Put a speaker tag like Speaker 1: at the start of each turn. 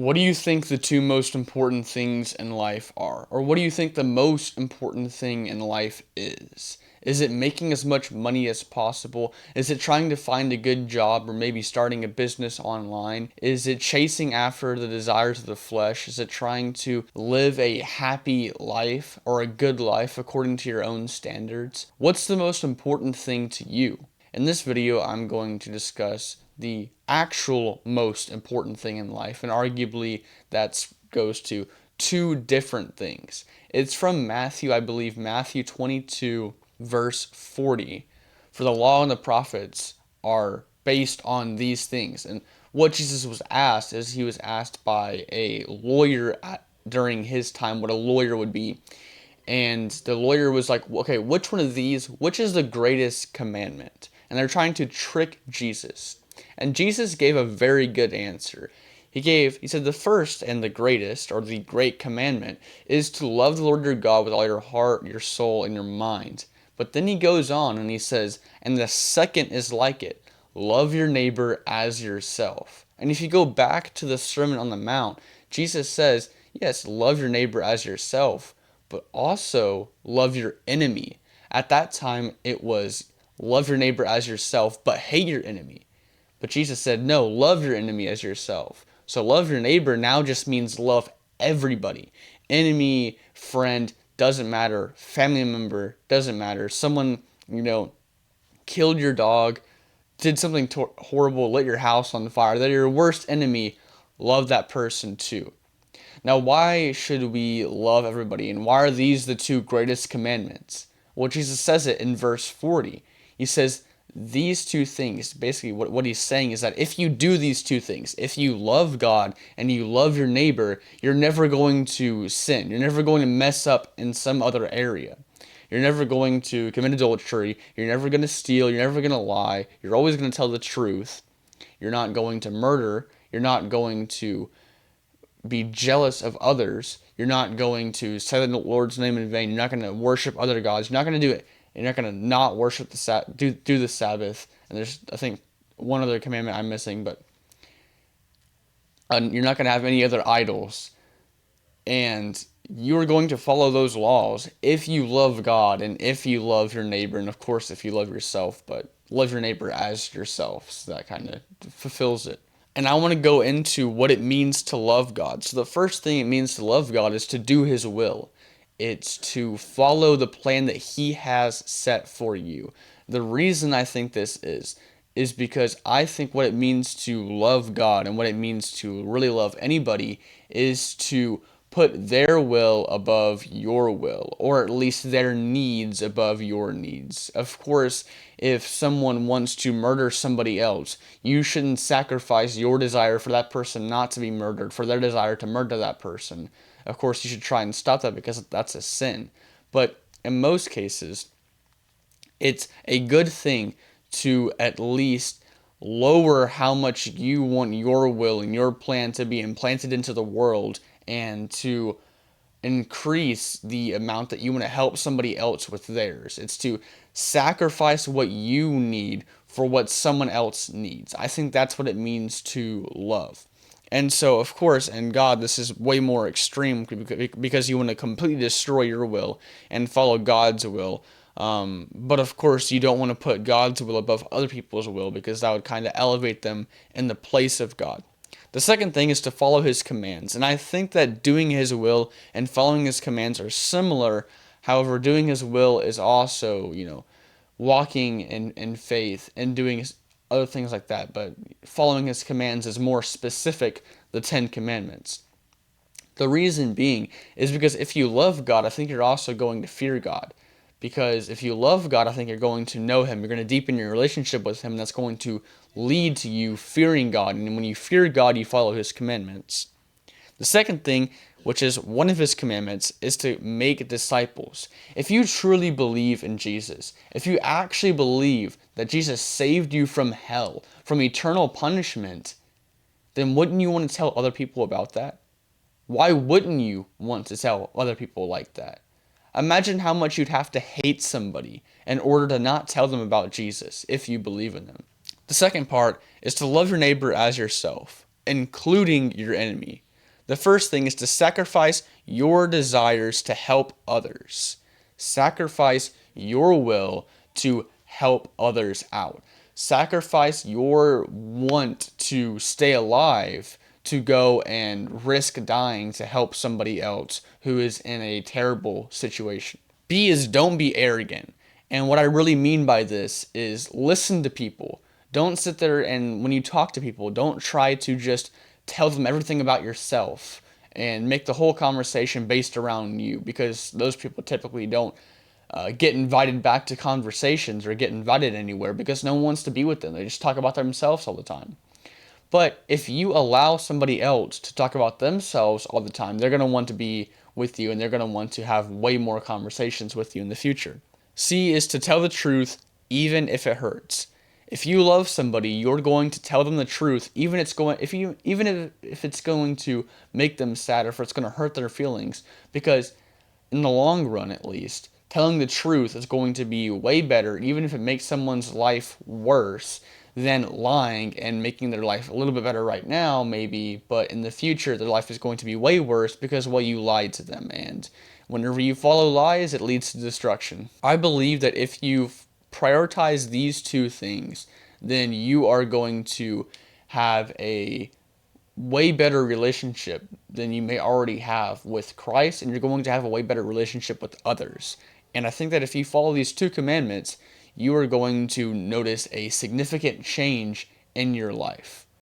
Speaker 1: What do you think the two most important things in life are? Or what do you think the most important thing in life is? Is it making as much money as possible? Is it trying to find a good job or maybe starting a business online? Is it chasing after the desires of the flesh? Is it trying to live a happy life or a good life according to your own standards? What's the most important thing to you? In this video, I'm going to discuss the actual most important thing in life, and arguably that goes to two different things. It's from Matthew, I believe, Matthew 22, verse 40. For the law and the prophets are based on these things. And what Jesus was asked is he was asked by a lawyer during his time what a lawyer would be. And the lawyer was like, okay, which one of these, which is the greatest commandment? And they're trying to trick Jesus. And Jesus gave a very good answer. He said, the first and the greatest, or the great commandment, is to love the Lord your God with all your heart, your soul, and your mind. But then he goes on and he says, and the second is like it, love your neighbor as yourself. And if you go back to the Sermon on the Mount, Jesus says, yes, love your neighbor as yourself, but also love your enemy. At that time, it was love your neighbor as yourself, but hate your enemy. But Jesus said, no, love your enemy as yourself. So love your neighbor now just means love everybody. Enemy, friend, doesn't matter. Family member, doesn't matter. Someone, killed your dog, did something horrible, lit your house on fire. They're your worst enemy. Love that person too. Now, why should we love everybody? And why are these the two greatest commandments? Well, Jesus says it in verse 40. He says, these two things, basically what he's saying is that if you do these two things, if you love God and you love your neighbor, you're never going to sin. You're never going to mess up in some other area. You're never going to commit adultery. You're never going to steal. You're never going to lie. You're always going to tell the truth. You're not going to murder. You're not going to be jealous of others. You're not going to say the Lord's name in vain. You're not going to worship other gods. You're not going to do it. You're not going to not worship do the Sabbath. And there's, I think, one other commandment I'm missing, but you're not going to have any other idols. And you are going to follow those laws if you love God and if you love your neighbor, and of course if you love yourself, but love your neighbor as yourself. So that kind of fulfills it. And I want to go into what it means to love God. So the first thing it means to love God is to do his will. It's to follow the plan that he has set for you. The reason I think this is because I think what it means to love God and what it means to really love anybody is to put their will above your will, or at least their needs above your needs. Of course, if someone wants to murder somebody else, you shouldn't sacrifice your desire for that person not to be murdered for their desire to murder that person. Of course, you should try and stop that because that's a sin. But in most cases, it's a good thing to at least lower how much you want your will and your plan to be implanted into the world, and to increase the amount that you want to help somebody else with theirs. It's to sacrifice what you need for what someone else needs. I think that's what it means to love. And so, of course, in God, this is way more extreme because you want to completely destroy your will and follow God's will. But of course, you don't want to put God's will above other people's will because that would kind of elevate them in the place of God. The second thing is to follow his commands. And I think that doing his will and following his commands are similar. However, doing his will is also, walking in faith and doing other things like that. But following his commands is more specific, the 10 Commandments. The reason being is because if you love God, I think you're also going to fear God. Because if you love God, I think you're going to know him. You're going to deepen your relationship with him. And that's going to lead to you fearing God. And when you fear God, you follow his commandments. The second thing, which is one of his commandments, is to make disciples. If you truly believe in Jesus, if you actually believe that Jesus saved you from hell, from eternal punishment, then wouldn't you want to tell other people about that? Why wouldn't you want to tell other people like that? Imagine how much you'd have to hate somebody in order to not tell them about Jesus if you believe in them. The second part is to love your neighbor as yourself, including your enemy. The first thing is to sacrifice your desires to help others. Sacrifice your will to help others out. Sacrifice your want to stay alive to go and risk dying to help somebody else who is in a terrible situation. B is don't be arrogant. And what I really mean by this is listen to people. Don't sit there and when you talk to people, don't try to just tell them everything about yourself and make the whole conversation based around you, because those people typically don't get invited back to conversations or get invited anywhere because no one wants to be with them. They just talk about themselves all the time. But if you allow somebody else to talk about themselves all the time, they're going to want to be with you and they're going to want to have way more conversations with you in the future. C is to tell the truth even if it hurts. If you love somebody, you're going to tell them the truth, even if it's going to make them sad or if it's going to hurt their feelings, because in the long run at least, telling the truth is going to be way better, even if it makes someone's life worse, than lying and making their life a little bit better right now, maybe, but in the future, their life is going to be way worse because, well, you lied to them. And whenever you follow lies, it leads to destruction. I believe that if you prioritize these two things, then you are going to have a way better relationship than you may already have with Christ, and you're going to have a way better relationship with others. And I think that if you follow these two commandments, you are going to notice a significant change in your life.